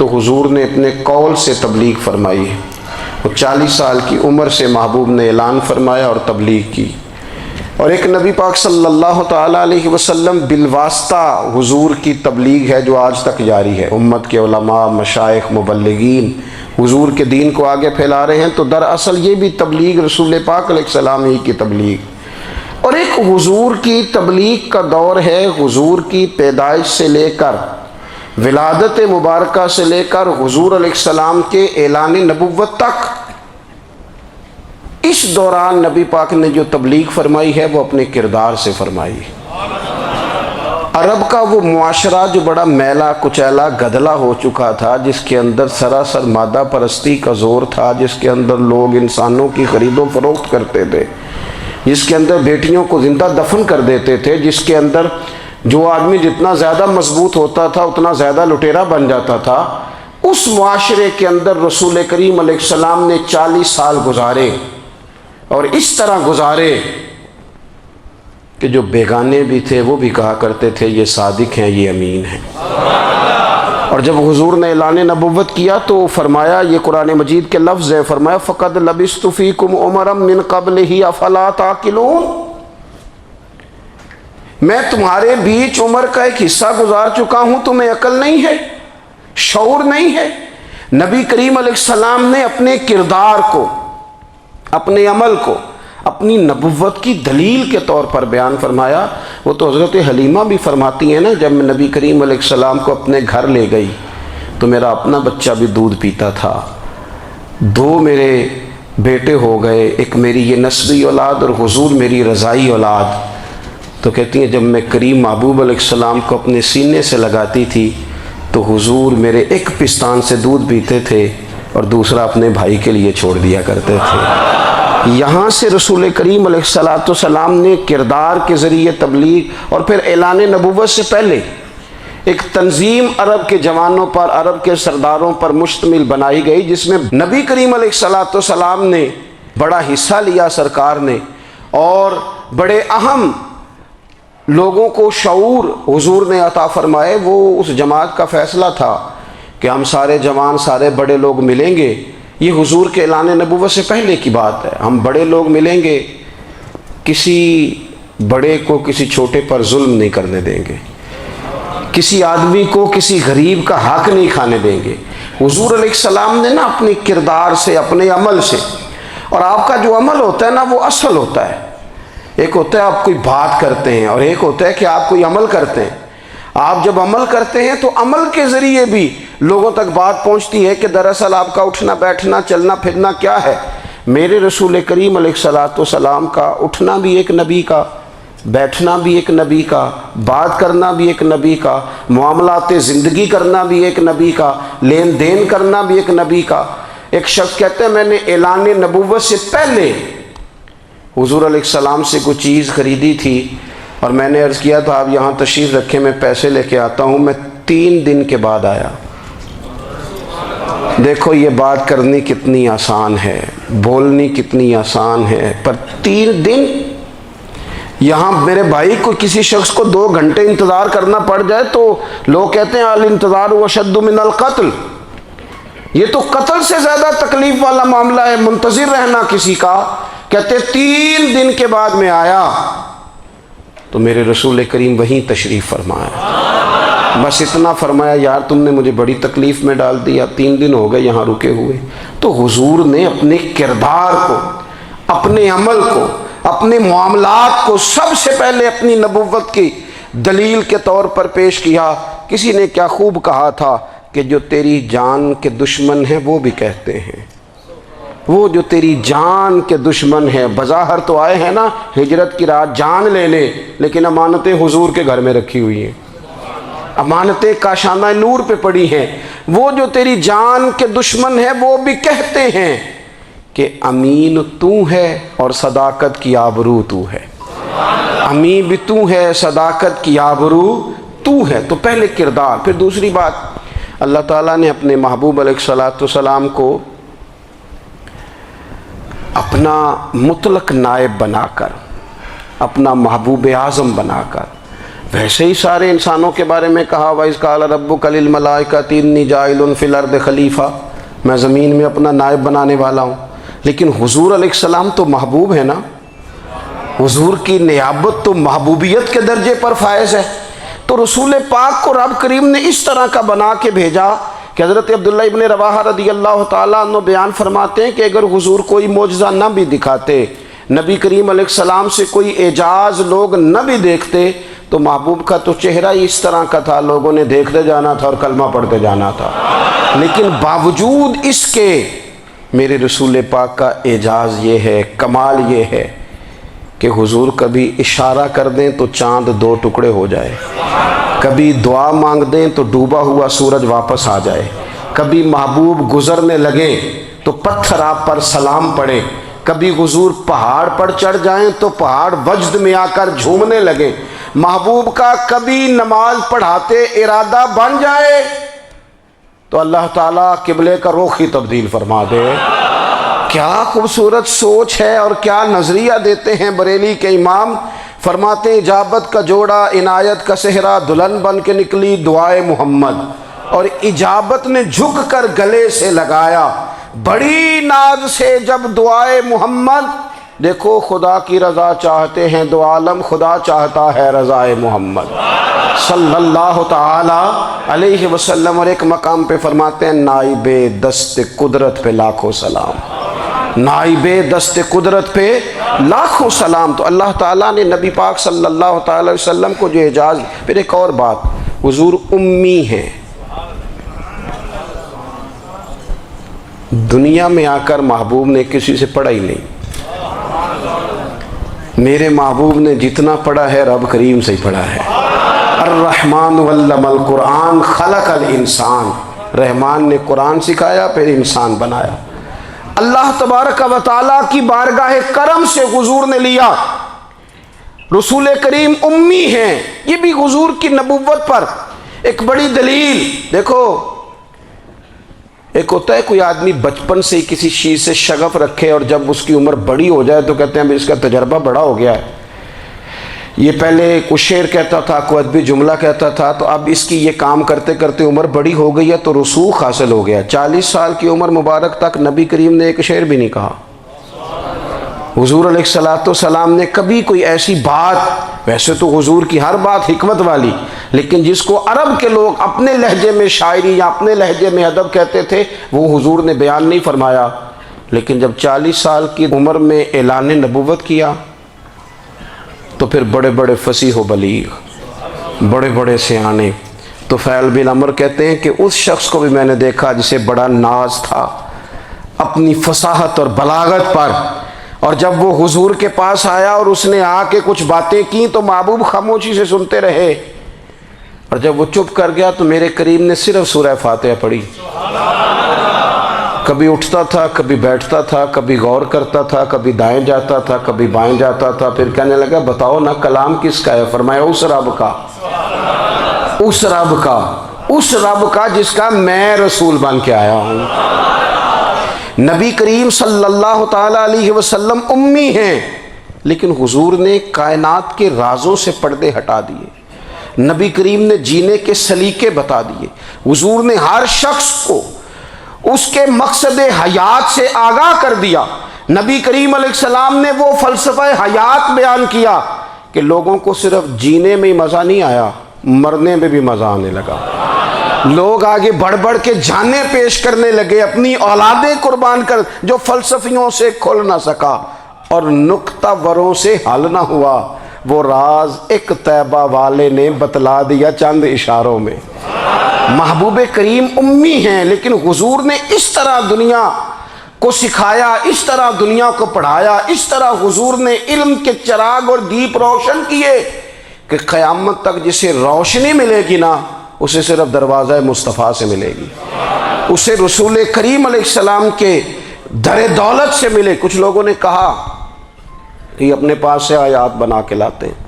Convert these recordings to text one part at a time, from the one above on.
تو حضور نے اپنے قول سے تبلیغ فرمائی ہے۔ وہ 40 سال کی عمر سے محبوب نے اعلان فرمایا اور تبلیغ کی، اور ایک نبی پاک صلی اللہ تعالیٰ علیہ وسلم بالواسطہ حضور کی تبلیغ ہے جو آج تک جاری ہے۔ امت کے علماء، مشائخ، مبلغین حضور کے دین کو آگے پھیلا رہے ہیں، تو دراصل یہ بھی تبلیغ رسول پاک علیہ السلام ہی کی تبلیغ۔ اور ایک حضور کی تبلیغ کا دور ہے، حضور کی پیدائش سے لے کر ولادت مبارکہ سے لے کر حضور علیہ السلام کے اعلان نبوت تک۔ اس دوران نبی پاک نے جو تبلیغ فرمائی ہے وہ اپنے کردار سے فرمائی ہے۔ عرب کا وہ معاشرہ جو بڑا میلا کچیلا گدلا ہو چکا تھا، جس کے اندر سراسر مادہ پرستی کا زور تھا، جس کے اندر لوگ انسانوں کی خرید و فروخت کرتے تھے، جس کے اندر بیٹیوں کو زندہ دفن کر دیتے تھے، جس کے اندر جو آدمی جتنا زیادہ مضبوط ہوتا تھا اتنا زیادہ لٹیرا بن جاتا تھا، اس معاشرے کے اندر رسول کریم علیہ السلام نے 40 سال گزارے، اور اس طرح گزارے کہ جو بیگانے بھی تھے وہ بھی کہا کرتے تھے یہ صادق ہیں، یہ امین ہیں۔ اور جب حضور نے اعلان نبوت کیا تو فرمایا، یہ قرآن مجید کے لفظ ہے، فرمایا فَقَدْ لَبِثْتُ فِيكُمْ عُمَرًا مِّن قَبْلِهِ أَفَلَا تَعْقِلُونَ، میں تمہارے بیچ عمر کا ایک حصہ گزار چکا ہوں، تمہیں عقل نہیں ہے، شعور نہیں ہے۔ نبی کریم علیہ السلام نے اپنے کردار کو، اپنے عمل کو اپنی نبوت کی دلیل کے طور پر بیان فرمایا۔ وہ تو حضرت حلیمہ بھی فرماتی ہیں نا، جب میں نبی کریم علیہ السلام کو اپنے گھر لے گئی تو میرا اپنا بچہ بھی دودھ پیتا تھا، 2 میرے بیٹے ہو گئے، ایک میری یہ نسبی اولاد اور حضور میری رضائی اولاد۔ تو کہتی ہیں جب میں کریم محبوب علیہ السلام کو اپنے سینے سے لگاتی تھی تو حضور میرے ایک پستان سے دودھ پیتے تھے اور دوسرا اپنے بھائی کے لیے چھوڑ دیا کرتے تھے۔ یہاں سے رسول کریم علیہ السلام نے کردار کے ذریعے تبلیغ، اور پھر اعلان نبوت سے پہلے ایک تنظیم عرب کے جوانوں پر، عرب کے سرداروں پر مشتمل بنائی گئی، جس میں نبی کریم علیہ السلام نے بڑا حصہ لیا سرکار نے، اور بڑے اہم لوگوں کو شعور حضور نے عطا فرمائے۔ وہ اس جماعت کا فیصلہ تھا کہ ہم سارے جوان، سارے بڑے لوگ ملیں گے، یہ حضور کے اعلان نبوت سے پہلے کی بات ہے، ہم بڑے لوگ ملیں گے، کسی بڑے کو کسی چھوٹے پر ظلم نہیں کرنے دیں گے، کسی آدمی کو کسی غریب کا حق نہیں کھانے دیں گے۔ حضور علیہ السلام نے نا اپنے کردار سے، اپنے عمل سے، اور آپ کا جو عمل ہوتا ہے نا وہ اصل ہوتا ہے، ایک ہوتا ہے آپ کوئی بات کرتے ہیں اور ایک ہوتا ہے کہ آپ کوئی عمل کرتے ہیں۔ آپ جب عمل کرتے ہیں تو عمل کے ذریعے بھی لوگوں تک بات پہنچتی ہے کہ دراصل آپ کا اٹھنا بیٹھنا چلنا پھرنا کیا ہے۔ میرے رسول کریم علیہ السلام کا اٹھنا بھی ایک نبی کا، بیٹھنا بھی ایک نبی کا، بات کرنا بھی ایک نبی کا، معاملات زندگی کرنا بھی ایک نبی کا، لین دین کرنا بھی ایک نبی کا۔ ایک شخص کہتے ہیں میں نے اعلان نبوت سے پہلے حضور علیہ السلام سے کوئی چیز خریدی تھی، اور میں نے عرض کیا تو آپ یہاں تشریف رکھیں، میں پیسے لے کے آتا ہوں۔ میں 3 دن کے بعد آیا۔ دیکھو یہ بات کرنی کتنی آسان ہے، بولنی کتنی آسان ہے، پر 3 دن یہاں میرے بھائی کو کسی شخص کو 2 گھنٹے انتظار کرنا پڑ جائے تو لوگ کہتے ہیں الانتظار اشد من القتل، یہ تو قتل سے زیادہ تکلیف والا معاملہ ہے منتظر رہنا کسی کا۔ کہتے 3 دن کے بعد میں آیا تو میرے رسول کریم وہیں تشریف فرمایا، بس اتنا فرمایا یار تم نے مجھے بڑی تکلیف میں ڈال دیا، 3 دن ہو گئے یہاں رکے ہوئے۔ تو حضور نے اپنے کردار کو، اپنے عمل کو، اپنے معاملات کو سب سے پہلے اپنی نبوت کی دلیل کے طور پر پیش کیا۔ کسی نے کیا خوب کہا تھا کہ جو تیری جان کے دشمن ہیں وہ بھی کہتے ہیں، وہ جو تیری جان کے دشمن ہیں، بظاہر تو آئے ہیں نا ہجرت کی رات جان لینے، لیکن امانتیں حضور کے گھر میں رکھی ہوئی ہیں، امانتیں کاشانہ نور پہ پڑی ہیں۔ وہ جو تیری جان کے دشمن ہیں وہ بھی کہتے ہیں کہ امین تو ہے اور صداقت کی آبرو تو ہے، امین بھی تو ہے، صداقت کی آبرو تو ہے۔ تو پہلے کردار، پھر دوسری بات، اللہ تعالیٰ نے اپنے محبوب علیہ السلام کو اپنا مطلق نائب بنا کر، اپنا محبوب اعظم بنا کر ویسے ہی سارے انسانوں کے بارے میں کہا وَإِذْ قَالَ رَبُّكَ لِلْمَلَائِكَةِ إِنِّي جَاعِلٌ فِي الْأَرْضِ خلیفہ، میں زمین میں اپنا نائب بنانے والا ہوں. لیکن حضور علیہ السلام تو محبوب ہے نا، حضور کی نیابت تو محبوبیت کے درجے پر فائز ہے. تو رسول پاک کو رب کریم نے اس طرح کا بنا کے بھیجا کہ حضرت عبداللہ ابن رواحہ رضی اللہ تعالیٰ عنہ بیان فرماتے ہیں کہ اگر حضور کوئی معجزہ نہ بھی دکھاتے، نبی کریم علیہ السلام سے کوئی اعجاز لوگ نہ بھی دیکھتے، تو محبوب کا تو چہرہ ہی اس طرح کا تھا، لوگوں نے دیکھتے جانا تھا اور کلمہ پڑھتے جانا تھا. لیکن باوجود اس کے میرے رسول پاک کا اعجاز یہ ہے، کمال یہ ہے کہ حضور کبھی اشارہ کر دیں تو چاند 2 ٹکڑے ہو جائے، کبھی دعا مانگ دیں تو ڈوبا ہوا سورج واپس آ جائے، کبھی محبوب گزرنے لگیں تو پتھر آپ پر سلام پڑے، کبھی حضور پہاڑ پر چڑھ جائیں تو پہاڑ وجد میں آ کر جھومنے لگے، محبوب کا کبھی نماز پڑھاتے ارادہ بن جائے تو اللہ تعالیٰ قبلے کا رخ ہی تبدیل فرما دے. کیا خوبصورت سوچ ہے اور کیا نظریہ دیتے ہیں بریلی کے امام. فرماتے ہیں اجابت کا جوڑا عنایت کا صحرا، دلہن بن کے نکلی دعائے محمد، اور اجابت نے جھک کر گلے سے لگایا بڑی ناز سے جب دعائے محمد. دیکھو خدا کی رضا چاہتے ہیں دو عالم، خدا چاہتا ہے رضائے محمد صلی اللہ تعالی علیہ وسلم. اور ایک مقام پہ فرماتے ہیں نائب دست قدرت پہ لاکھوں سلام، نائب دست قدرت پہ لاکھوں سلام. تو اللہ تعالیٰ نے نبی پاک صلی اللہ تعالی علیہ وسلم کو جو اعجاز. پھر ایک اور بات، حضور امی ہیں، دنیا میں آ کر محبوب نے کسی سے پڑھا ہی نہیں. میرے محبوب نے جتنا پڑھا ہے رب کریم سے ہی پڑھا ہے. الرحمن علم القرآن خلق الانسان، رحمان نے قرآن سکھایا پھر انسان بنایا. اللہ تبارک و تعالیٰ کی بارگاہ کرم سے حضور نے لیا. رسول کریم امی ہیں، یہ بھی حضور کی نبوت پر ایک بڑی دلیل. دیکھو ایک ہوتا ہے کوئی آدمی بچپن سے ہی کسی چیز سے شغف رکھے اور جب اس کی عمر بڑی ہو جائے تو کہتے ہیں اس کا تجربہ بڑا ہو گیا ہے. یہ پہلے کوئی شعر کہتا تھا، کوئی ادبی جملہ کہتا تھا، تو اب اس کی یہ کام کرتے کرتے عمر بڑی ہو گئی ہے تو رسوخ حاصل ہو گیا. 40 سال کی عمر مبارک تک نبی کریم نے ایک شعر بھی نہیں کہا. حضور علیہ السلام نے کبھی کوئی ایسی بات، ویسے تو حضور کی ہر بات حکمت والی، لیکن جس کو عرب کے لوگ اپنے لہجے میں شاعری یا اپنے لہجے میں ادب کہتے تھے وہ حضور نے بیان نہیں فرمایا. لیکن جب 40 سال کی عمر میں اعلان نبوت کیا تو پھر بڑے بڑے فصیح و بلیغ، بڑے بڑے سیانے طفیل بن عمرو کہتے ہیں کہ اس شخص کو بھی میں نے دیکھا جسے بڑا ناز تھا اپنی فصاحت اور بلاغت پر، اور جب وہ حضور کے پاس آیا اور اس نے آ کے کچھ باتیں کی تو محبوب خاموشی سے سنتے رہے، اور جب وہ چپ کر گیا تو میرے کریم نے صرف سورہ فاتحہ پڑھی. کبھی اٹھتا تھا، کبھی بیٹھتا تھا، کبھی غور کرتا تھا، کبھی دائیں جاتا تھا، کبھی بائیں جاتا تھا. پھر کہنے لگا بتاؤ نا کلام کس کا ہے؟ فرمایا اس رب کا، اس رب کا، اس رب کا جس کا میں رسول بن کے آیا ہوں. نبی کریم صلی اللہ تعالی علیہ وسلم امی ہیں، لیکن حضور نے کائنات کے رازوں سے پردے ہٹا دیے. نبی کریم نے جینے کے سلیقے بتا دیے. حضور نے ہر شخص کو اس کے مقصد حیات سے آگاہ کر دیا. نبی کریم علیہ السلام نے وہ فلسفہ حیات بیان کیا کہ لوگوں کو صرف جینے میں مزہ نہیں آیا، مرنے میں بھی مزہ آنے لگا. لوگ آگے بڑھ بڑھ کے جانیں پیش کرنے لگے، اپنی اولادیں قربان کر. جو فلسفیوں سے کھل نہ سکا اور نکتہ وروں سے حل نہ ہوا، وہ راز ایک طیبہ والے نے بتلا دیا چند اشاروں میں. محبوب کریم امی ہیں، لیکن حضور نے اس طرح دنیا کو سکھایا، اس طرح دنیا کو پڑھایا، اس طرح حضور نے علم کے چراغ اور دیپ روشن کیے کہ قیامت تک جسے روشنی ملے گی نا اسے صرف دروازہ مصطفیٰ سے ملے گی، اسے رسول کریم علیہ السلام کے در دولت سے ملے. کچھ لوگوں نے کہا کہ یہ اپنے پاس سے آیات بنا کے لاتے ہیں،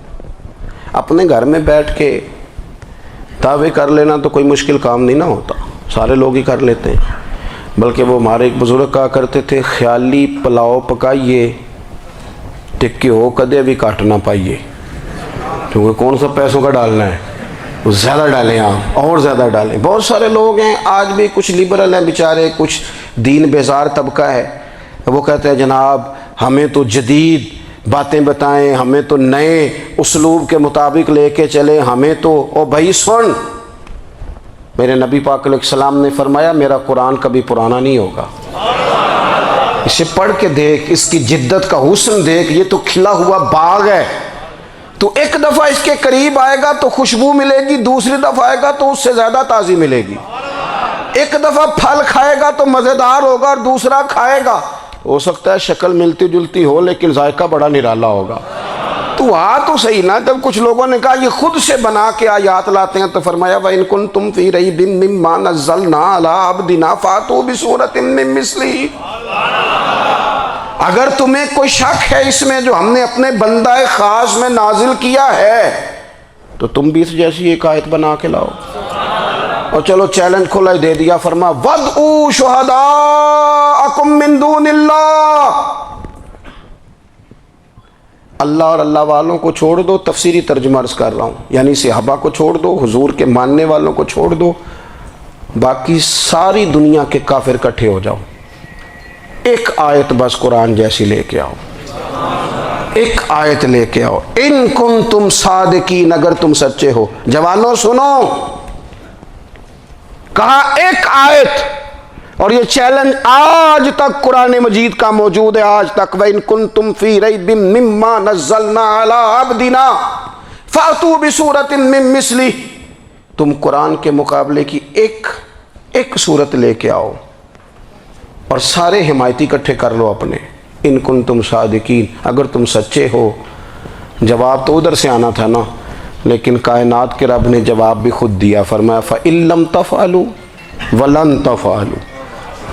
اپنے گھر میں بیٹھ کے دعوے کر لینا تو کوئی مشکل کام نہیں نہ ہوتا، سارے لوگ ہی کر لیتے ہیں. بلکہ وہ ہمارے ایک بزرگ کہا کرتے تھے خیالی پلاؤ پکائیے ٹکے ہو کدے بھی کاٹ نہ پائیے. کیونکہ کون سا پیسوں کا ڈالنا ہے، زیادہ ڈالیں آپ، اور زیادہ ڈالیں۔ بہت سارے لوگ ہیں آج بھی، کچھ لبرل ہیں بیچارے، کچھ دین بیزار طبقہ ہے، وہ کہتے ہیں جناب ہمیں تو جدید باتیں بتائیں، ہمیں تو نئے اسلوب کے مطابق لے کے چلیں، ہمیں تو، او بھائی سن، میرے نبی پاک علیہ السلام نے فرمایا میرا قرآن کبھی پرانا نہیں ہوگا، اسے پڑھ کے دیکھ، اس کی جدت کا حسن دیکھ، یہ تو کھلا ہوا باغ ہے، تو ایک دفعہ اس کے قریب آئے گا تو خوشبو ملے گی، دوسری دفعہ آئے گا تو اس سے زیادہ تازی ملے گی، ایک دفعہ پھل کھائے گا تو مزیدار ہوگا اور دوسرا کھائے گا، ہو سکتا ہے شکل ملتی جلتی ہو لیکن ذائقہ بڑا نرالا ہوگا۔ تو تو صحیح نا، جب کچھ لوگوں نے کہا یہ خود سے بنا کے آیات لاتے ہیں تو فرمایا وَإِن كُنتُمْ فِي رَيْبٍ مِّمَّا نَزَّلْنَا عَلَىٰ عَبْدِنَا فَأْتُوا بِسُورَةٍ مِّن مِّثْلِهِ، اگر تمہیں کوئی شک ہے اس میں جو ہم نے اپنے بندہ خاص میں نازل کیا ہے تو تم بھی اس جیسی ایک آیت بنا کے لاؤ۔ اور چلو چیلنج کھلا ہی دے دیا، فرما وَادْعُوا شُهَدَاءَكُم مِّن دُونِ اللَّهِ، اللہ اور اللہ والوں کو چھوڑ دو، تفسیری ترجمہ عرض کر رہا ہوں، یعنی صحابہ کو چھوڑ دو، حضور کے ماننے والوں کو چھوڑ دو، باقی ساری دنیا کے کافر اکٹھے ہو جاؤ، ایک آیت بس قرآن جیسی لے کے آؤ، ایک آیت لے کے آؤ، ان کنتم صادقین، اگر تم سچے ہو۔ جوانوں سنو، کہا ایک آیت، اور یہ چیلنج آج تک قرآن مجید کا موجود ہے، آج تک وَإِن كُنتُمْ فِي رَيْبٍ مِّمَّا نَزَّلْنَا عَلَىٰ عَبْدِنَا فَأْتُوا بِسُورَةٍ مِّن مِّثْلِهِ، تم قرآن کے مقابلے کی ایک صورت لے کے آؤ اور سارے حمایتی اکٹھے کر لو اپنے، ان کنتم صادقین، اگر تم سچے ہو۔ جواب تو ادھر سے آنا تھا نا، لیکن کائنات کے رب نے جواب بھی خود دیا، فرمایا فَإِن لَّمْ تَفْعَلُوا وَلَن تَفْعَلُوا،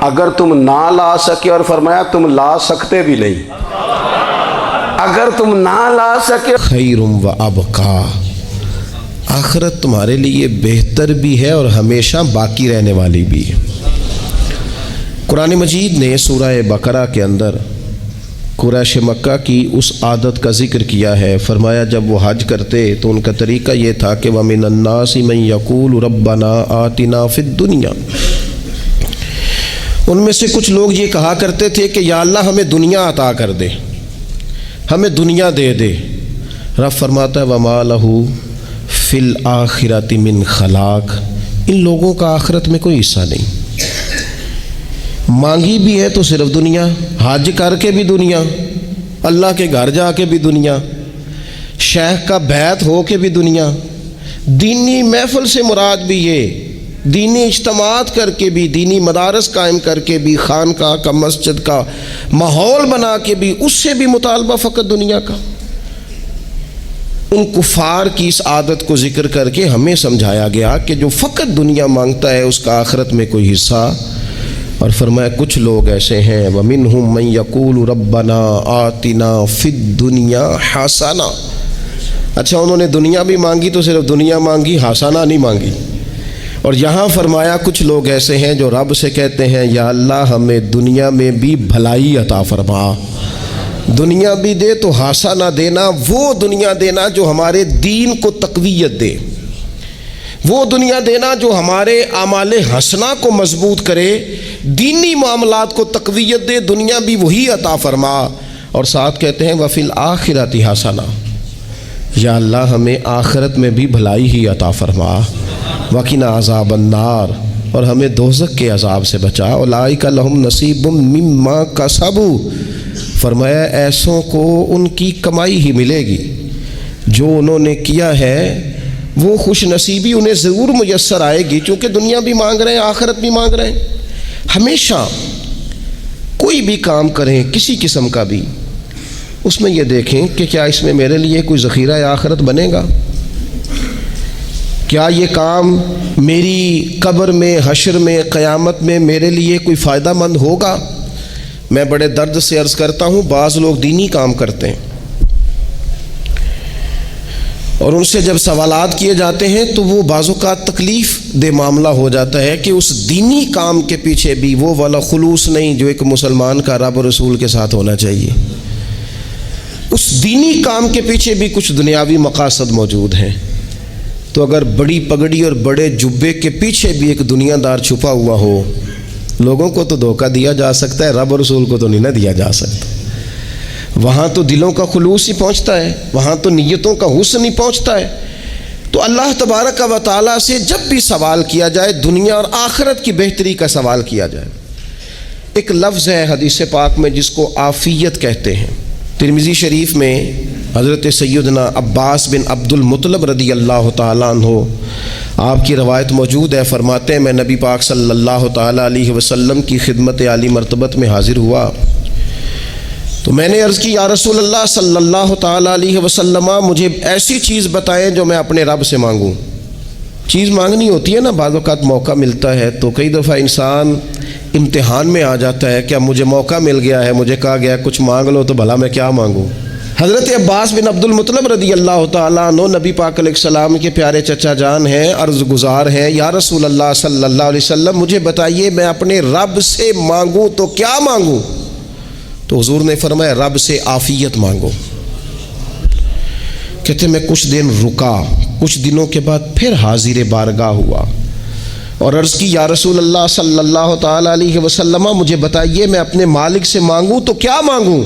اگر تم نہ لا سکے، اور فرمایا تم لا سکتے بھی نہیں، اگر تم نہ لا سکے، خیر و ابقا، آخرت تمہارے لیے بہتر بھی ہے اور ہمیشہ باقی رہنے والی بھی ہے۔ قرآن مجید نے سورہ بقرہ کے اندر قریش مکہ کی اس عادت کا ذکر کیا ہے، فرمایا جب وہ حج کرتے تو ان کا طریقہ یہ تھا کہ وَمِنَ النَّاسِ مَن يَقُولُ رَبَّنَا آتِنَا فِي الدُّنْيَا، ان میں سے کچھ لوگ یہ کہا کرتے تھے کہ یا اللہ ہمیں دنیا عطا کر دے، ہمیں دنیا دے دے۔ رب فرماتا ہے وَمَا لَهُ فِي الْآخِرَةِ مِنْ خَلَاقٍ، ان لوگوں کا آخرت میں کوئی حصہ نہیں، مانگی بھی ہے تو صرف دنیا، حج کر کے بھی دنیا، اللہ کے گھر جا کے بھی دنیا، شیخ کا بیعت ہو کے بھی دنیا، دینی محفل سے مراد بھی یہ، دینی اجتماعات کر کے بھی، دینی مدارس قائم کر کے بھی، خانقاہ کا مسجد کا ماحول بنا کے بھی، اس سے بھی مطالبہ فقط دنیا کا۔ ان کفار کی اس عادت کو ذکر کر کے ہمیں سمجھایا گیا کہ جو فقط دنیا مانگتا ہے اس کا آخرت میں کوئی حصہ، اور فرمایا کچھ لوگ ایسے ہیں وَمِنْهُمْ مَنْ يَقُولُ رَبَّنَا آتِنَا فِي الدُّنْيَا حَسَنَةً، اچھا انہوں نے دنیا بھی مانگی تو صرف دنیا مانگی، حسنہ نہیں مانگی۔ اور یہاں فرمایا کچھ لوگ ایسے ہیں جو رب سے کہتے ہیں یا اللہ ہمیں دنیا میں بھی بھلائی عطا فرما، دنیا بھی دے تو حسنہ دینا، وہ دنیا دینا جو ہمارے دین کو تقویت دے، وہ دنیا دینا جو ہمارے اعمال حسنہ کو مضبوط کرے، دینی معاملات کو تقویت دے، دنیا بھی وہی عطا فرما۔ اور ساتھ کہتے ہیں وَفِي الْآخِرَةِ حَسَنَةً، یا اللہ ہمیں آخرت میں بھی بھلائی ہی عطا فرما، وَقِنَا عَذَابَ النَّارِ، اور ہمیں دوزخ کے عذاب سے بچا، اولئک لہم نصیب مما کسبوا، فرمایا ایسوں کو ان کی کمائی ہی ملے گی، جو انہوں نے کیا ہے وہ خوش نصیبی انہیں ضرور میسر آئے گی، چونکہ دنیا بھی مانگ رہے ہیں، آخرت بھی مانگ رہے ہیں۔ ہمیشہ کوئی بھی کام کریں کسی قسم کا بھی، اس میں یہ دیکھیں کہ کیا اس میں میرے لیے کوئی ذخیرہ آخرت بنے گا، کیا یہ کام میری قبر میں، حشر میں، قیامت میں میرے لیے کوئی فائدہ مند ہوگا۔ میں بڑے درد سے عرض کرتا ہوں، بعض لوگ دینی کام کرتے ہیں اور ان سے جب سوالات کیے جاتے ہیں تو وہ بعض اوقات تکلیف دہ معاملہ ہو جاتا ہے کہ اس دینی کام کے پیچھے بھی وہ والا خلوص نہیں جو ایک مسلمان کا رب و رسول کے ساتھ ہونا چاہیے۔ اس اس دینی کام کے پیچھے بھی کچھ دنیاوی مقاصد موجود ہیں. تو اگر بڑی پگڑی اور بڑے جبے کے پیچھے بھی ایک دنیا دار چھپا ہوا ہو، لوگوں کو تو دھوکہ دیا جا سکتا ہے، رب اور رسول کو تو نہیں نہ دیا جا سکتا. وہاں تو دلوں کا خلوص ہی پہنچتا ہے، وہاں تو نیتوں کا حسن ہی پہنچتا ہے. تو اللہ تبارک و تعالیٰ سے جب بھی سوال کیا جائے، دنیا اور آخرت کی بہتری کا سوال کیا جائے. ایک لفظ ہے حدیث پاک میں جس کو عافیت کہتے ہیں. ترمذی شریف میں حضرت سیدنا عباس بن عبد المطلب رضی اللہ تعالیٰ عنہ آپ کی روایت موجود ہے. فرماتے ہیں میں نبی پاک صلی اللہ تعالیٰ علیہ وسلم کی خدمت عالی مرتبت میں حاضر ہوا تو میں نے عرض کی یا رسول اللہ صلی اللہ تعالیٰ علیہ وسلم، مجھے ایسی چیز بتائیں جو میں اپنے رب سے مانگوں. چیز مانگنی ہوتی ہے نا، بعض اوقات موقع ملتا ہے تو کئی دفعہ انسان امتحان میں آ جاتا ہے. کیا مجھے موقع مل گیا ہے، مجھے کہا گیا کچھ مانگ لو تو بھلا میں کیا مانگوں. حضرت عباس بن عبد المطلب رضی اللہ تعالیٰ عنہ نبی پاک علیہ السلام کے پیارے چچا جان ہیں، عرض گزار ہیں یا رسول اللہ صلی اللہ علیہ وسلم مجھے بتائیے میں اپنے رب سے مانگوں تو کیا مانگوں. تو حضور نے فرمایا رب سے عافیت مانگو. کہتے میں کچھ دن رکا، کچھ دنوں کے بعد پھر حاضر بارگاہ ہوا اور عرض کی یا رسول اللہ صلی اللہ تعالیٰ علیہ وسلم مجھے بتائیے میں اپنے مالک سے مانگوں تو کیا مانگوں.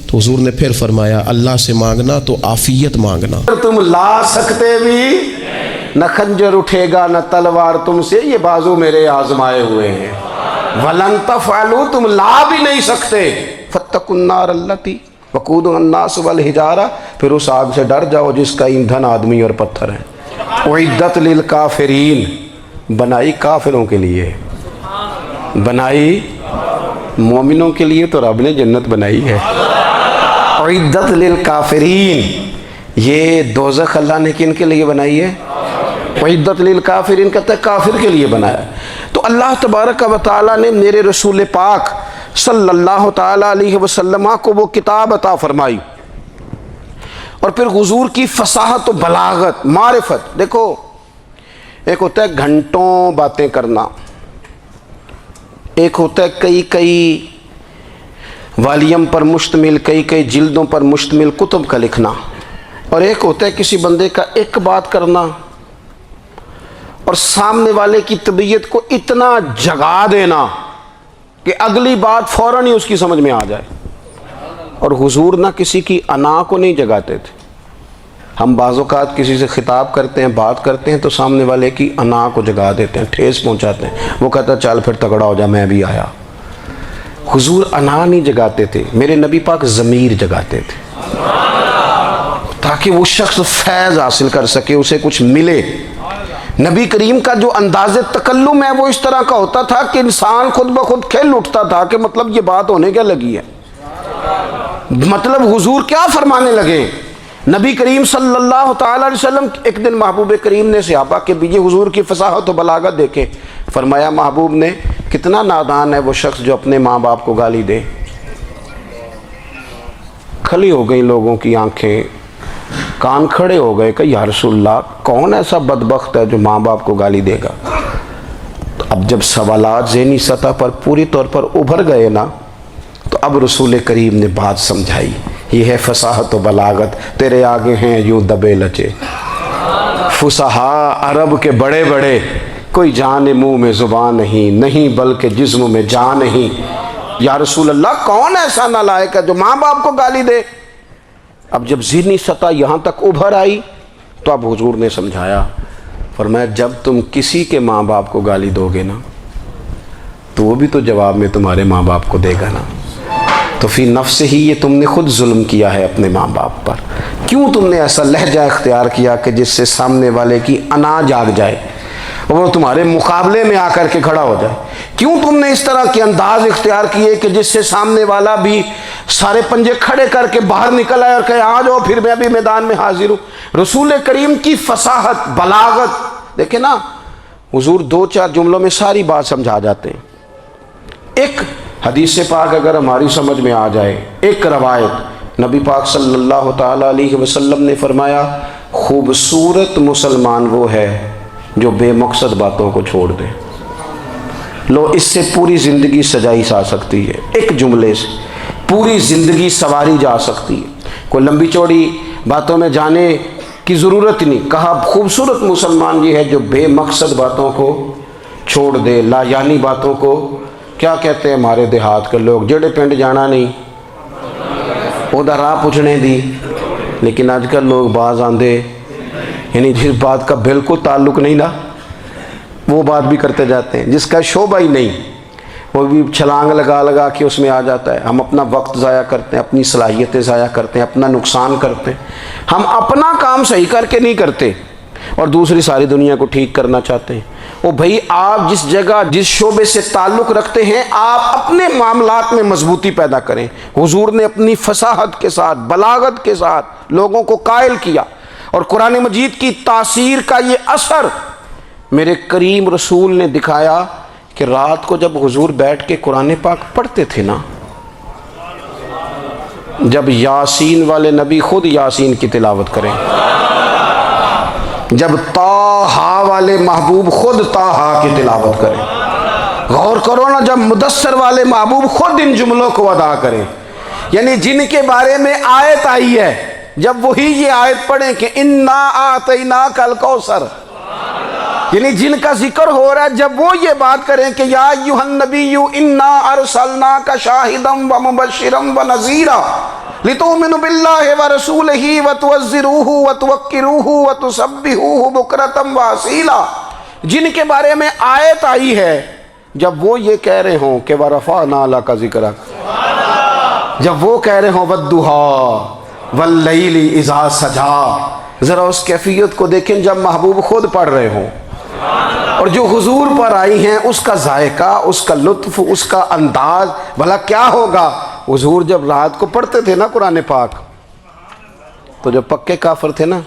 تو حضور نے پھر فرمایا اللہ سے مانگنا تو عافیت مانگنا. تم لا سکتے بھی نہ خنجر اٹھے گا نہ تلوار تم سے، یہ بازو میرے آزمائے ہوئے ہیں. وَلَن تَفْعَلُوا، تم لا بھی نہیں سکتے. فَاتَّقُوا النَّارَ الَّتِي وَقُودُهَا النَّاسُ وَالْحِجَارَةُ، پھر اس آگ سے ڈر جاؤ جس کا ایندھن آدمی اور پتھر ہے. اُعِدَّتْ لِلْكَافِرِينَ، بنائی کافروں کے لیے، بنائی مومنوں کے لیے تو رب نے جنت بنائی ہے. اُعِدَّتْ لِلْكَافِرِينَ، یہ دوزخ اللہ نے کن کے لیے بنائی ہے؟ اُعِدَّتْ لِلْكَافِرِينَ کہتا ہے کافر کے لیے بنایا. تو اللہ تبارک و تعالیٰ نے میرے رسول پاک صلی اللہ تعالیٰ علیہ وسلم کو وہ کتاب عطا فرمائی اور پھر حضور کی فصاحت و بلاغت، معرفت. دیکھو ایک ہوتا ہے گھنٹوں باتیں کرنا، ایک ہوتا ہے کئی کئی والیم پر مشتمل، کئی کئی جلدوں پر مشتمل کتب کا لکھنا، اور ایک ہوتا ہے کسی بندے کا ایک بات کرنا اور سامنے والے کی طبیعت کو اتنا جگا دینا کہ اگلی بات فوراً ہی اس کی سمجھ میں آ جائے. اور حضور نہ کسی کی انا کو نہیں جگاتے تھے. ہم بعض اوقات کسی سے خطاب کرتے ہیں، بات کرتے ہیں تو سامنے والے کی انا کو جگا دیتے ہیں، ٹھیس پہنچاتے ہیں. وہ کہتا ہے چل پھر تگڑا ہو جا میں بھی آیا. حضور انا نہیں جگاتے تھے، میرے نبی پاک ضمیر جگاتے تھے تاکہ وہ شخص فیض حاصل کر سکے، اسے کچھ ملے. نبی کریم کا جو انداز تکلم ہے وہ اس طرح کا ہوتا تھا کہ انسان خود بخود کھل اٹھتا تھا کہ مطلب یہ بات ہونے کیا لگی ہے، مطلب حضور کیا فرمانے لگے. نبی کریم صلی اللہ تعالیٰ علیہ وسلم ایک دن محبوب کریم نے صحابہ کے بیچ حضور کی فصاحت و بلاغت دیکھے. فرمایا محبوب نے کتنا نادان ہے وہ شخص جو اپنے ماں باپ کو گالی دے. کھلی ہو گئی لوگوں کی آنکھیں، کان کھڑے ہو گئے کہ یا رسول اللہ کون ایسا بدبخت ہے جو ماں باپ کو گالی دے گا. تو اب جب سوالات ذہنی سطح پر پوری طور پر ابھر گئے نا تو اب رسول کریم نے بات سمجھائی. یہ ہے فصاحت و بلاغت. تیرے آگے ہیں یوں دبے لچے فصحاء عرب کے بڑے بڑے، کوئی جان منہ میں زبان نہیں بلکہ جسم میں جان نہیں. یا رسول اللہ کون ایسا نالائق ہے جو ماں باپ کو گالی دے. اب جب ذہنی سطح یہاں تک ابھر آئی تو اب حضور نے سمجھایا. فرمایا جب تم کسی کے ماں باپ کو گالی دو گے نا تو وہ بھی تو جواب میں تمہارے ماں باپ کو دے گا نا. تو فی نفس ہی یہ تم نے خود ظلم کیا ہے اپنے ماں باپ پر. کیوں تم نے ایسا لہجہ اختیار کیا کہ جس سے سامنے والے کی انا جاگ جائے اور وہ تمہارے مقابلے میں آ کر کے کھڑا ہو جائے. کیوں تم نے اس طرح کے انداز اختیار کیے کہ جس سے سامنے والا بھی سارے پنجے کھڑے کر کے باہر نکل آئے اور کہے آ جاؤ پھر میں بھی میدان میں حاضر ہوں. رسول کریم کی فصاحت بلاغت دیکھیں نا، حضور 2-4 جملوں میں ساری بات سمجھا جاتے ہیں. ایک حدیث پاک اگر ہماری سمجھ میں آ جائے، ایک روایت نبی پاک صلی اللہ تعالیٰ علیہ وسلم نے فرمایا خوبصورت مسلمان وہ ہے جو بے مقصد باتوں کو چھوڑ دے. لو اس سے پوری زندگی سجائی جا سکتی ہے، ایک جملے سے پوری زندگی سواری جا سکتی ہے. کوئی لمبی چوڑی باتوں میں جانے کی ضرورت نہیں. کہا خوبصورت مسلمان یہ ہے جو بے مقصد باتوں کو چھوڑ دے, لا یعنی باتوں کو. کیا کہتے ہیں ہمارے دیہات کے لوگ, جڑے پنڈ جانا نہیں ادھر راہ پوچھنے دی. لیکن آج کل لوگ باز آندے یعنی جس بات کا بالکل تعلق نہیں نا وہ بات بھی کرتے جاتے ہیں, جس کا شعبہ ہی نہیں وہ بھی چھلانگ لگا لگا کے اس میں آ جاتا ہے. ہم اپنا وقت ضائع کرتے ہیں, اپنی صلاحیتیں ضائع کرتے ہیں, اپنا نقصان کرتے ہیں. ہم اپنا کام صحیح کر کے نہیں کرتے اور دوسری ساری دنیا کو ٹھیک کرنا چاہتے ہیں. وہ بھائی آپ جس جگہ جس شعبے سے تعلق رکھتے ہیں آپ اپنے معاملات میں مضبوطی پیدا کریں. حضور نے اپنی فصاحت کے ساتھ بلاغت کے ساتھ لوگوں کو قائل کیا, اور قرآن مجید کی تاثیر کا یہ اثر میرے کریم رسول نے دکھایا کہ رات کو جب حضور بیٹھ کے قرآن پاک پڑھتے تھے نا, جب یاسین والے نبی خود یاسین کی تلاوت کریں, جب طٰہٰ والے محبوب خود طٰہٰ کی تلاوت کریں. غور کرو نا, جب مدثر والے محبوب خود ان جملوں کو ادا کریں, یعنی جن کے بارے میں آیت آئی ہے جب وہی یہ آیت پڑھیں کہ انا اعطیناک الکوثر, یعنی جن کا ذکر ہو رہا ہے جب وہ یہ بات کریں کہ یا ایھا النبی انا ارسلناک شاہدا ومبشرا ونذیرا لتؤمنوا باللہ ورسولہ وتعزروہ وتوقروہ وتسبحوہ بکرۃ واصیلا, جن کے بارے میں آیت آئی ہے جب وہ یہ کہہ رہے ہوں کہ ورفعنا لک ذکرک, جب وہ کہہ رہے ہوں والضحیٰ واللیل اذا سجا, ذرا اس کیفیت کو دیکھیں جب محبوب خود پڑھ رہے ہوں, اور جو حضور پر آئی ہیں اس کا ذائقہ, اس کا لطف, اس کا انداز بھلا کیا ہوگا. حضور جب رات کو پڑھتے تھے نا قرآن پاک تو جو پکے کافر تھے نا,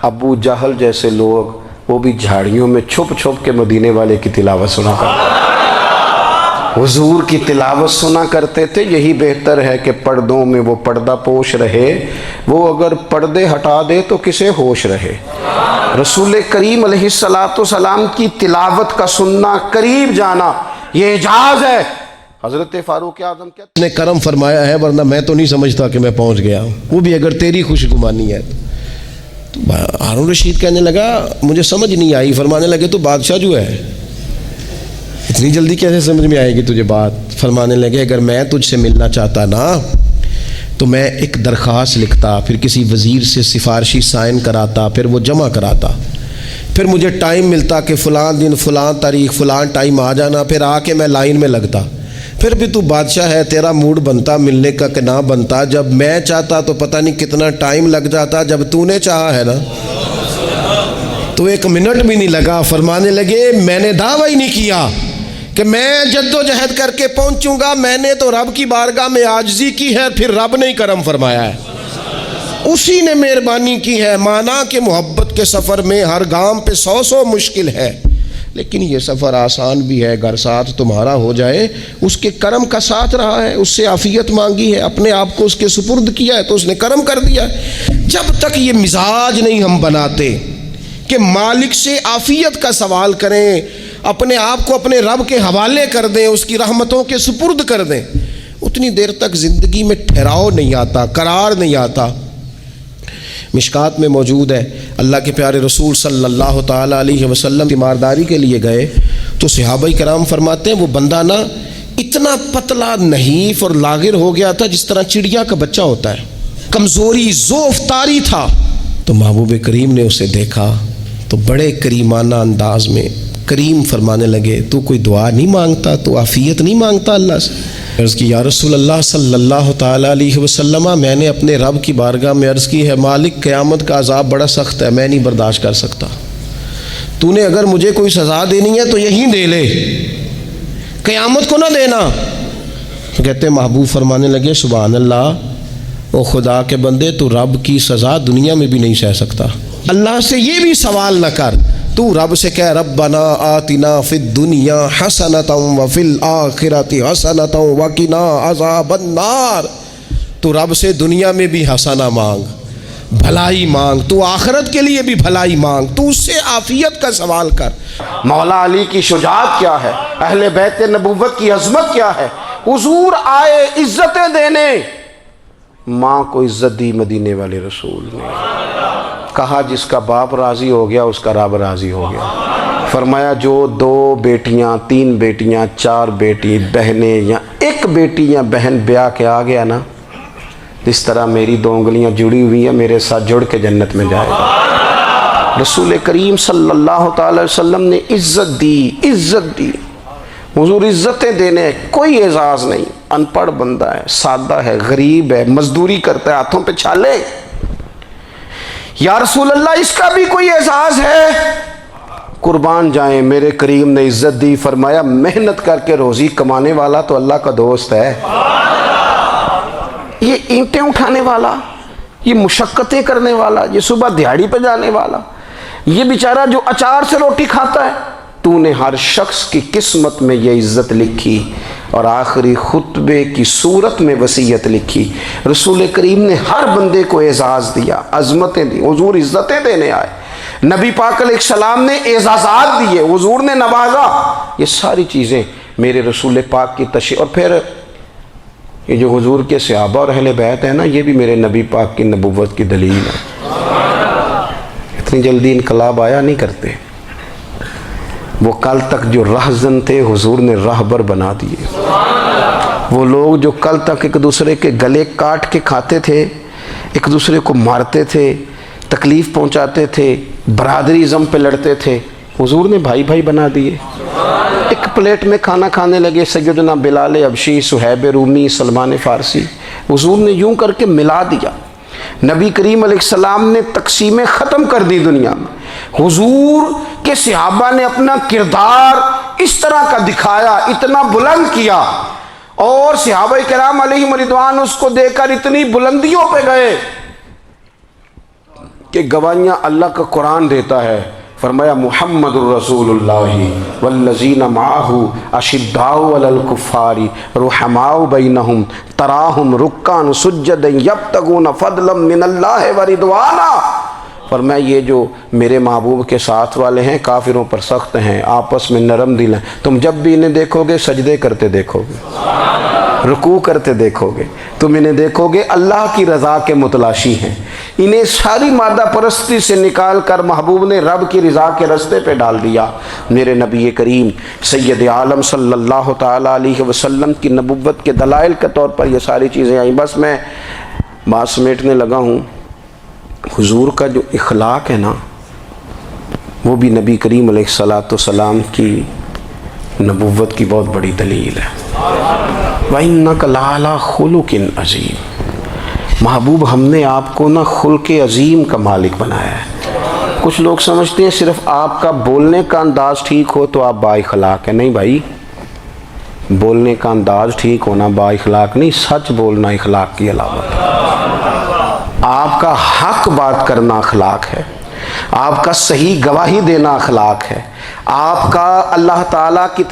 ابو جہل جیسے لوگ, وہ بھی جھاڑیوں میں چھپ چھپ کے مدینے والے کی تلاوت سنا کرتے, حضور کی تلاوت سنا کرتے تھے. یہی بہتر ہے کہ پردوں میں وہ پردہ پوش رہے, وہ اگر پردے ہٹا دے تو کسے ہوش رہے. رسول کریم علیہ السلام کی تلاوت کا سننا, قریب جانا, یہ اعجاز ہے. حضرت فاروق اعظم نے کرم فرمایا ہے, ورنہ میں تو نہیں سمجھتا کہ میں پہنچ گیا ہوں, وہ بھی اگر تیری خوش گمانی ہے. تو ہارون رشید کہنے لگا مجھے سمجھ نہیں آئی. فرمانے لگے تو بادشاہ جو ہے اتنی جلدی کیسے سمجھ میں آئے گی تجھے بات. فرمانے لگے اگر میں تجھ سے ملنا چاہتا نا تو میں ایک درخواست لکھتا, پھر کسی وزیر سے سفارشی سائن کراتا, پھر وہ جمع کراتا, پھر مجھے ٹائم ملتا کہ فلاں دن فلاں تاریخ فلاں ٹائم آ جانا, پھر آ کے میں لائن میں لگتا. پھر بھی تو بادشاہ ہے, تیرا موڈ بنتا ملنے کا کہ نہ بنتا. جب میں چاہتا تو پتہ نہیں کتنا ٹائم لگ جاتا, جب تو نے چاہا ہے نا تو ایک منٹ بھی نہیں لگا. فرمانے لگے میں نے دعویٰ ہی نہیں کیا کہ میں جد و جہد کر کے پہنچوں گا, میں نے تو رب کی بارگاہ میں عاجزی کی ہے, پھر رب نے ہی کرم فرمایا ہے, اسی نے مہربانی کی ہے. مانا کہ محبت کے سفر میں ہر گام پہ 100 مشکل ہے, لیکن یہ سفر آسان بھی ہے. گھر ساتھ تمہارا ہو جائے, اس کے کرم کا ساتھ رہا ہے, اس سے عافیت مانگی ہے, اپنے آپ کو اس کے سپرد کیا ہے تو اس نے کرم کر دیا. جب تک یہ مزاج نہیں ہم بناتے کہ مالک سے عافیت کا سوال کریں, اپنے آپ کو اپنے رب کے حوالے کر دیں, اس کی رحمتوں کے سپرد کر دیں, اتنی دیر تک زندگی میں ٹھہراؤ نہیں آتا, قرار نہیں آتا. مشکات میں موجود ہے, اللہ کے پیارے رسول صلی اللہ تعالیٰ علیہ وسلم تیمارداری کے لیے گئے تو صحابہ کرام فرماتے ہیں وہ بندہ نا اتنا پتلا نحیف اور لاغر ہو گیا تھا جس طرح چڑیا کا بچہ ہوتا ہے, کمزوری ضعف طاری تھا. تو محبوب کریم نے اسے دیکھا تو بڑے کریمانہ انداز میں کریم فرمانے لگے تو کوئی دعا نہیں مانگتا, تو عافیت نہیں مانگتا اللہ سے. عرض کی یا رسول اللہ صلی اللہ تعالیٰ علیہ وسلم, میں نے اپنے رب کی بارگاہ میں عرض کی ہے مالک قیامت کا عذاب بڑا سخت ہے, میں نہیں برداشت کر سکتا, تو نے اگر مجھے کوئی سزا دینی ہے تو یہیں دے لے, قیامت کو نہ دینا. کہتے محبوب فرمانے لگے سبحان اللہ, او خدا کے بندے تو رب کی سزا دنیا میں بھی نہیں سہ سکتا. اللہ سے یہ بھی سوال نہ کر, تو رب سے کہہ ربنا آتنا فی الدنیا حسنۃ وفی الآخرۃ حسنۃ وقنا عذاب النار. تو رب سے دنیا میں بھی حسنہ مانگ, بھلائی مانگ, تو آخرت کے لیے بھی بھلائی مانگ, تو اس سے عافیت کا سوال کر. مولا علی کی شجاعت کیا ہے, اہل بیت نبوت کی عظمت کیا ہے. حضور آئے عزتیں دینے, ماں کو عزت دی مدینے والے رسول نے. کہا جس کا باپ راضی ہو گیا اس کا رب راضی ہو گیا. فرمایا جو 2 بیٹیاں 3 بیٹیاں 4 بیٹی بہنیں یا ایک بیٹی یا بہن بیاہ کے آ گیا نا، اس طرح میری 2 انگلیاں جڑی ہوئی ہیں، میرے ساتھ جڑ کے جنت میں جائے گا. رسول کریم صلی اللہ تعالی وسلم نے عزت دی. حضور عزتیں دینے، کوئی اعزاز نہیں. ان پڑھ بندہ ہے، سادہ ہے، غریب ہے، مزدوری کرتا ہے، ہاتھوں پہ چھالے. یا رسول اللہ اس کا بھی کوئی اعزاز ہے؟ قربان جائیں، میرے کریم نے عزت دی. فرمایا محنت کر کے روزی کمانے والا تو اللہ کا دوست ہے. یہ اینٹیں اٹھانے والا، یہ مشقتیں کرنے والا، یہ صبح دیہڑی پہ جانے والا، یہ بیچارہ جو اچار سے روٹی کھاتا ہے، تو نے ہر شخص کی قسمت میں یہ عزت لکھی اور آخری خطبے کی صورت میں وصیت لکھی. رسول کریم نے ہر بندے کو اعزاز دیا، عظمتیں دی. حضور عزتیں دینے آئے. نبی پاک علیہ السلام نے اعزازات دیے، حضور نے نوازا. یہ ساری چیزیں میرے رسول پاک کی تشریح. اور پھر یہ جو حضور کے صحابہ اور اہل بیت ہیں نا، یہ بھی میرے نبی پاک کی نبوت کی دلیل ہے. اتنی جلدی انقلاب آیا نہیں کرتے. وہ کل تک جو رہزن تھے حضور نے راہبر بنا دیے. وہ لوگ جو کل تک ایک دوسرے کے گلے کاٹ کے کھاتے تھے، ایک دوسرے کو مارتے تھے، تکلیف پہنچاتے تھے، برادری ازم پہ لڑتے تھے، حضور نے بھائی بھائی بنا دیے. ایک پلیٹ میں کھانا کھانے لگے سیدنا بلال حبشی، صہیب رومی، سلمان فارسی. حضور نے یوں کر کے ملا دیا. نبی کریم علیہ السلام نے تقسیمیں ختم کر دی دنیا میں. حضور کے صحابہ نے اپنا کردار اس طرح کا دکھایا، اتنا بلند کیا، اور صحابہ کرام علیہم رضوان اس کو دیکھ کر اتنی بلندیوں پہ گئے کہ گواہیاں اللہ کا قرآن دیتا ہے. فرمایا محمد الرسول اللہ والذین معہ اشداء علی الکفار رحماء بینہم تراہم رکعا سجدا یبتغون فضلا من اللہ ورضوانا. فرمایا یہ جو میرے محبوب کے ساتھ والے ہیں کافروں پر سخت ہیں، آپس میں نرم دل ہیں. تم جب بھی انہیں دیکھو گے سجدے کرتے دیکھو گے، رکوع کرتے دیکھو گے، تم انہیں دیکھو گے اللہ کی رضا کے متلاشی ہیں. انہیں ساری مادہ پرستی سے نکال کر محبوب نے رب کی رضا کے رستے پہ ڈال دیا. میرے نبی کریم سید عالم صلی اللہ تعالیٰ علیہ وسلم کی نبوت کے دلائل کے طور پر یہ ساری چیزیں آئیں. بس میں بات سمیٹنے لگا ہوں. حضور کا جو اخلاق ہے نا، وہ بھی نبی کریم علیہ الصلاۃ والسلام کی نبوت کی بہت بڑی دلیل ہے. وَإِنَّكَ لَعَلَىٰ خُلُقٍ عَظِيمٍ. محبوب ہم نے آپ کو نا خلق عظیم کا مالک بنایا ہے. کچھ لوگ سمجھتے ہیں صرف آپ کا بولنے کا انداز ٹھیک ہو تو آپ با اخلاق ہیں. نہیں بھائی، بولنے کا انداز ٹھیک ہونا با اخلاق نہیں، سچ بولنا اخلاق کی علامت ہے. آپ کا حق بات کرنا اخلاق ہے، آپ کا صحیح گواہی دینا اخلاق ہے، آپ کا اللہ تعالیٰ کی